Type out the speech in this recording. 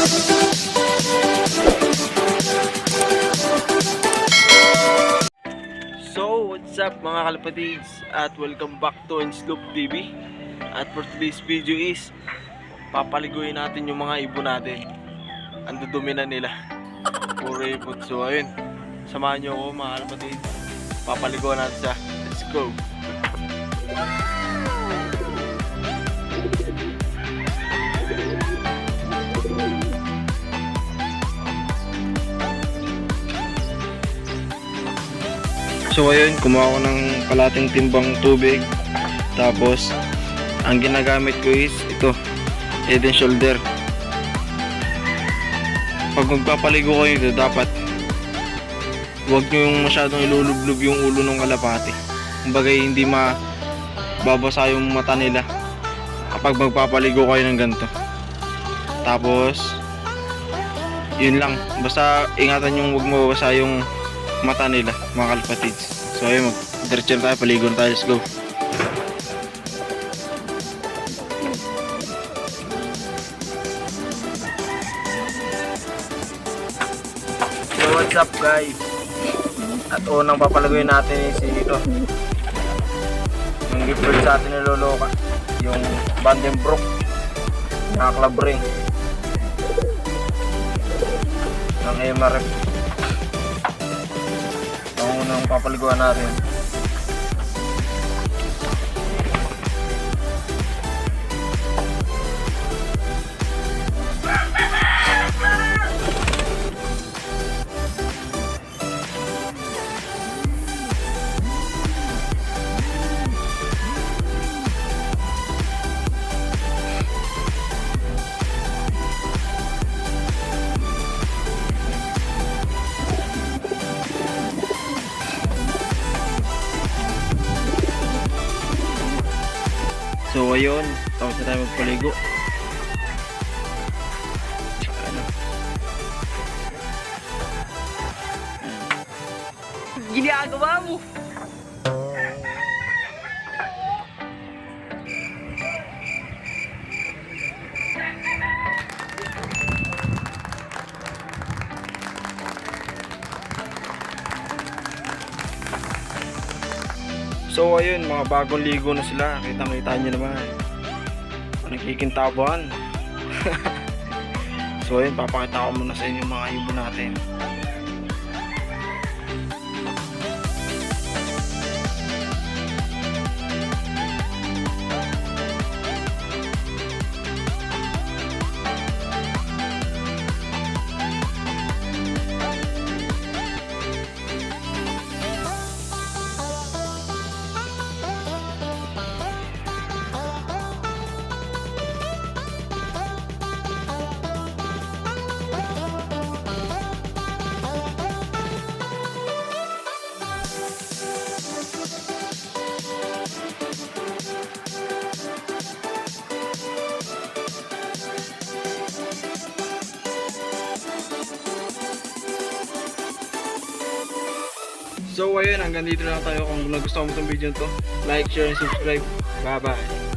So, what's up mga kalapatids at welcome back to Insloop TV. At for today's video is papaliguin natin yung mga ibon natin. Ang dudumi na nila. Puro ibon. So ayun, samahan nyo ako mga kalapatids. Papaliguan natin siya. Let's go. So ayun, kumuha ko ng kalating timbang tubig. Tapos ang ginagamit ko is ito, head and shoulder. Pag magpapaligo kayo ito, dapat huwag nyo yung masyadong ilulublob yung ulo ng kalapati. Kumbaga hindi mababasa yung mata nila kapag magpapaligo kayo ng ganito. Tapos yun lang, basta ingatan yung huwag mababasa yung mata nila mga kalapatids. So ayun, diretso na tayo, paligo na tayo, let's go. So what's up guys, at unang papalaguin natin is ito, yung gift bird sa atin ni Loloka, yung Vandenbroek na club ring ng MRF. Ang unang papaliguan natin. So ayun, tapos na tayo magpaligo. Ano? Ginagawa mo! So ayun, mga bagong ligo na sila. Kitang-kita nyo naman, nagkikintabuhan. So ayun, papakita ko muna sa inyo mga ibon natin. So ayun, hanggang dito lang tayo. Kung nagustuhan mo itong video to, like, share, and subscribe. Bye bye.